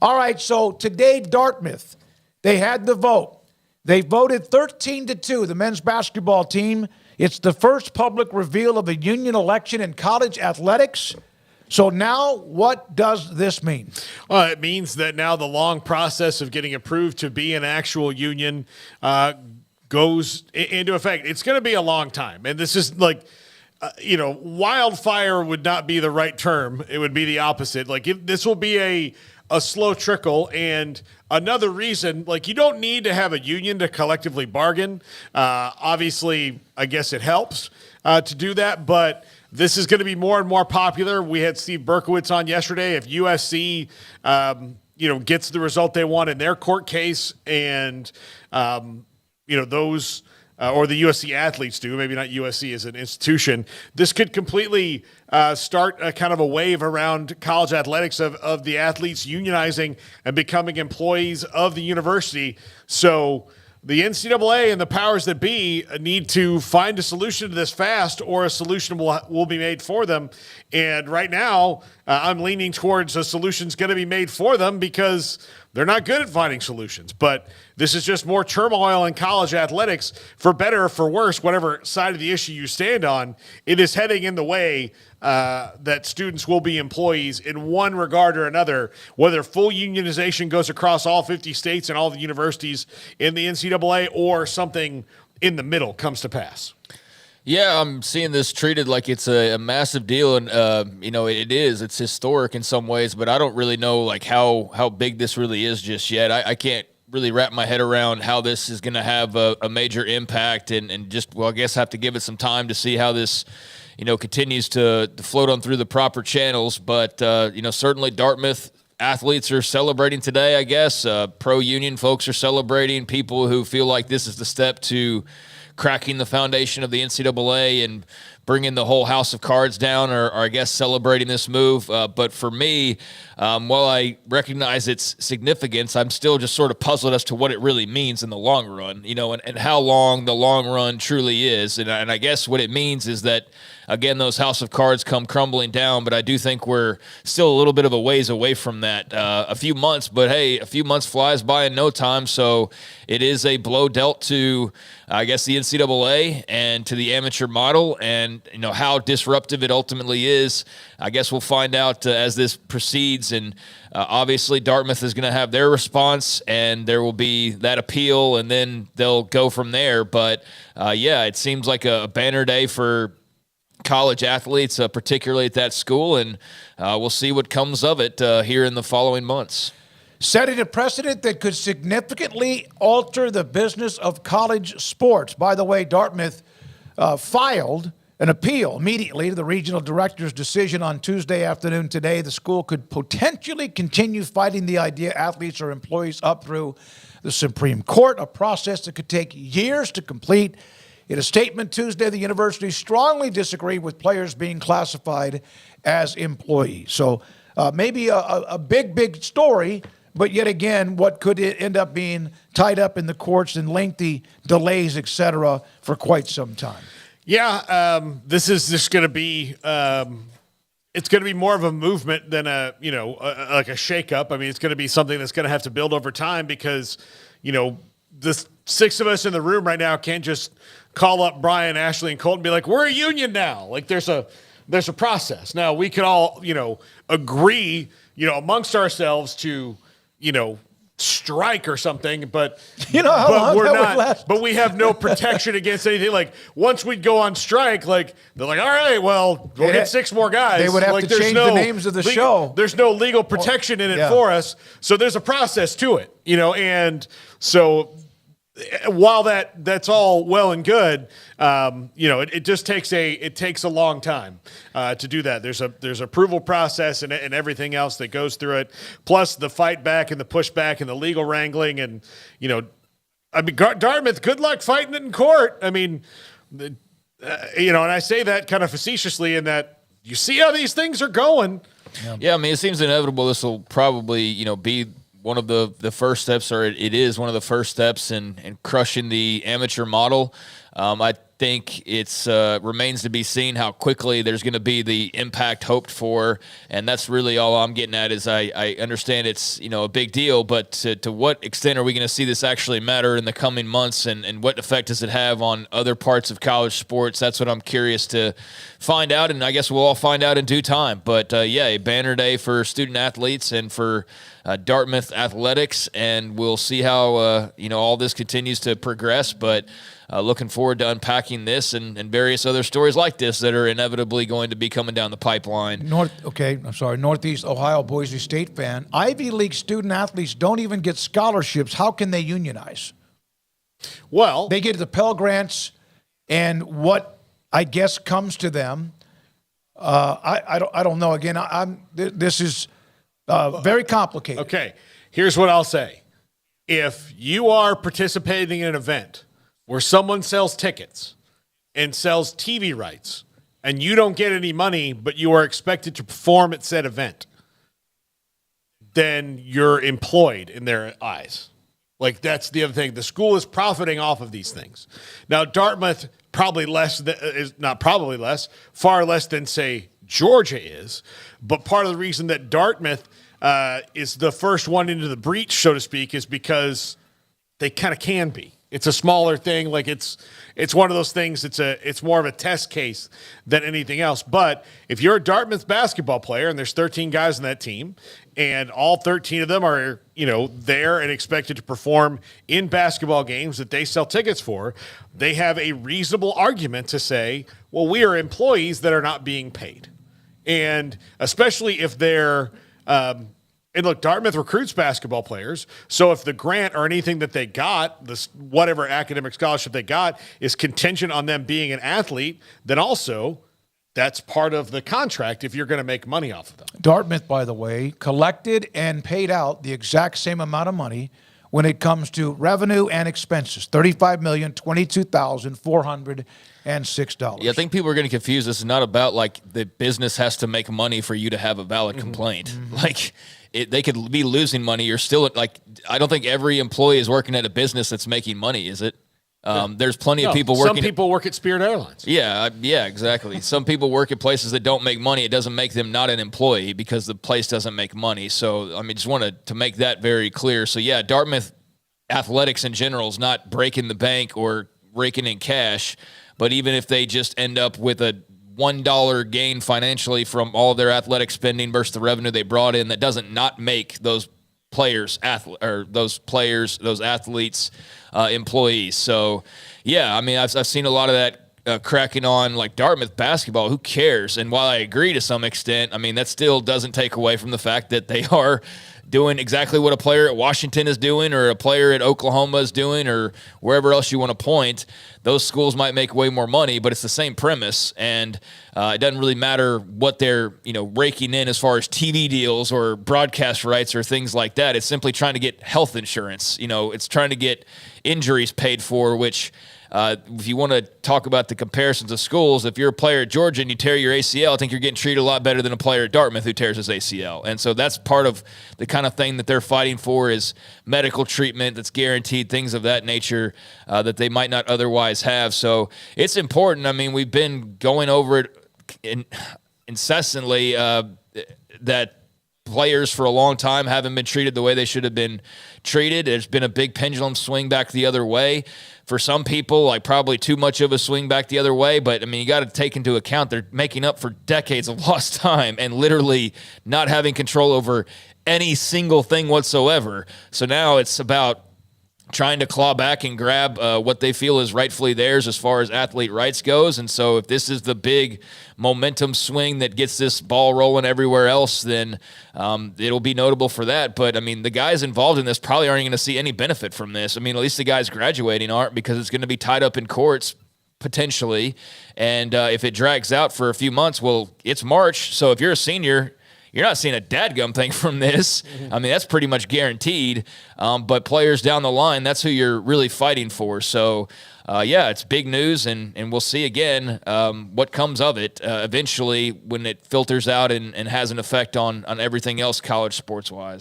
All right, so today, Dartmouth, they had the vote. They voted 13-2, the men's basketball team. It's the first public reveal of a union election in college athletics. So now what does this mean? Well, it means that now the long process of getting approved to be an actual union goes into effect. It's going to be a long time. And this is like, wildfire would not be the right term. It would be the opposite. Like this will be a slow trickle. And another reason, like you don't need to have a union to collectively bargain. Obviously, I guess it helps to do that, but this is going to be more and more popular. We had Steve Berkowitz on yesterday. If USC, gets the result they want in their court case, and those or the USC athletes do, maybe not USC as an institution, this could completely start a kind of a wave around college athletics of the athletes unionizing and becoming employees of the university. So the NCAA and the powers that be need to find a solution to this fast, or a solution will be made for them. And right now, I'm leaning towards a solution's going to be made for them because they're not good at finding solutions. But this is just more turmoil in college athletics, for better or for worse, whatever side of the issue you stand on. It is heading in the way that students will be employees in one regard or another, whether full unionization goes across all 50 states and all the universities in the NCAA, or something in the middle comes to pass. Yeah, I'm seeing this treated like it's a massive deal, and it is. It's historic in some ways, but I don't really know like how big this really is just yet. I can't really wrap my head around how this is going to have a major impact, and just, well, I guess have to give it some time to see how this continues to float on through the proper channels. But certainly Dartmouth athletes are celebrating today, I guess. Pro-union folks are celebrating. People who feel like this is the step to cracking the foundation of the NCAA and bringing the whole house of cards down are I guess, celebrating this move. But for me, while I recognize its significance, I'm still just sort of puzzled as to what it really means in the long run, and how long the long run truly is. And I guess what it means is that, again, those house of cards come crumbling down, but I do think we're still a little bit of a ways away from that. A few months, but hey, a few months flies by in no time, so it is a blow dealt to, I guess, the NCAA and to the amateur model, and how disruptive it ultimately is. I guess we'll find out as this proceeds, and obviously Dartmouth is going to have their response, and there will be that appeal, and then they'll go from there. But it seems like a banner day for college athletes, particularly at that school, and we'll see what comes of it here in the following months. Setting a precedent that could significantly alter the business of college sports. By the way, Dartmouth filed an appeal immediately to the regional director's decision on Tuesday afternoon. Today, the school could potentially continue fighting the idea athletes are employees up through the Supreme Court, a process that could take years to complete. In a statement Tuesday, the university strongly disagreed with players being classified as employees. So maybe a big story, but yet again, what could end up being tied up in the courts and lengthy delays, et cetera, for quite some time. Yeah, this is just going to be it's going to be more of a movement than like a shakeup. I mean, it's going to be something that's going to have to build over time because, the six of us in the room right now can't just call up Brian, Ashley, and Colton and be like, we're a union now. Like there's a process. Now we could all, agree, amongst ourselves to, strike or something, but but we're not, but we have no protection against anything. Like once we go on strike, like they're like, all right, well, we'll get six more guys. They would have like, to change the names of the show. There's no legal protection in it for us. So there's a process to it, and so while that's all well and good, it just takes a long time to do that. There's approval process and everything else that goes through it, plus the fight back and the pushback and the legal wrangling, and Dartmouth, good luck fighting it in court. I mean, and I say that kind of facetiously in that you see how these things are going. Yeah, I mean, it seems inevitable. This will probably be one of the first steps, or it is one of the first steps in crushing the amateur model. I think it's remains to be seen how quickly there's going to be the impact hoped for, and that's really all I'm getting at. Is I understand it's a big deal, but to what extent are we going to see this actually matter in the coming months, and what effect does it have on other parts of college sports? That's what I'm curious to find out, and I guess we'll all find out in due time. But a banner day for student athletes and for Dartmouth athletics, and we'll see how all this continues to progress. But looking forward to unpacking this and various other stories like this that are inevitably going to be coming down the pipeline. Northeast Ohio Boise State fan. Ivy League student athletes don't even get scholarships. How can they unionize? Well, they get the Pell Grants and what I guess comes to them. I don't know. Again, this is very complicated. Okay, here's what I'll say. If you are participating in an event where someone sells tickets and sells TV rights and you don't get any money, but you are expected to perform at said event, then you're employed in their eyes. Like, that's the other thing. The school is profiting off of these things. Now, Dartmouth far less than, say, Georgia is. But part of the reason that Dartmouth is the first one into the breach, so to speak, is because they kind of can be. It's a smaller thing. Like, it's one of those things. It's more of a test case than anything else. But if you're a Dartmouth basketball player and there's 13 guys on that team, and all 13 of them are there and expected to perform in basketball games that they sell tickets for, they have a reasonable argument to say, well, we are employees that are not being paid, and especially if they're. And look, Dartmouth recruits basketball players, so if the grant or anything that they got, whatever academic scholarship they got, is contingent on them being an athlete, then also that's part of the contract if you're going to make money off of them. Dartmouth, by the way, collected and paid out the exact same amount of money when it comes to revenue and expenses, $35,022,406. Yeah, I think people are getting confused. This is not about like the business has to make money for you to have a valid complaint. Mm-hmm. Like, they could be losing money. You're still like, I don't think every employee is working at a business that's making money, is it? There's plenty of people working. Some people work at Spirit Airlines. Yeah, exactly. Some people work at places that don't make money. It doesn't make them not an employee because the place doesn't make money. So, I mean, just wanted to make that very clear. So, yeah, Dartmouth athletics in general is not breaking the bank or raking in cash. But even if they just end up with a $1 gain financially from all of their athletic spending versus the revenue they brought in, that doesn't not make those athletes employees. So, yeah, I mean, I've seen a lot of that cracking on like Dartmouth basketball. Who cares? And while I agree to some extent, I mean, that still doesn't take away from the fact that they are doing exactly what a player at Washington is doing or a player at Oklahoma is doing or wherever else you want to point. Those schools might make way more money, but it's the same premise, and it doesn't really matter what they're raking in as far as TV deals or broadcast rights or things like that. It's simply trying to get health insurance. It's trying to get injuries paid for, which if you want to talk about the comparisons of schools, if you're a player at Georgia and you tear your ACL, I think you're getting treated a lot better than a player at Dartmouth who tears his ACL. And so that's part of the kind of thing that they're fighting for is medical treatment that's guaranteed, things of that nature that they might not otherwise have. So it's important. I mean, we've been going over it incessantly that players for a long time haven't been treated the way they should have been treated. There's been a big pendulum swing back the other way. For some people, like probably too much of a swing back the other way. But, I mean, you got to take into account they're making up for decades of lost time and literally not having control over any single thing whatsoever. So now it's about trying to claw back and grab what they feel is rightfully theirs as far as athlete rights goes. And so if this is the big momentum swing that gets this ball rolling everywhere else, then it'll be notable for that. But, I mean, the guys involved in this probably aren't going to see any benefit from this. I mean, at least the guys graduating aren't, because it's going to be tied up in courts potentially. And if it drags out for a few months, well, it's March. So if you're a senior, you're not seeing a dadgum thing from this. I mean, that's pretty much guaranteed. But players down the line, that's who you're really fighting for. So, yeah, it's big news, and we'll see again what comes of it eventually when it filters out and has an effect on everything else college sports-wise.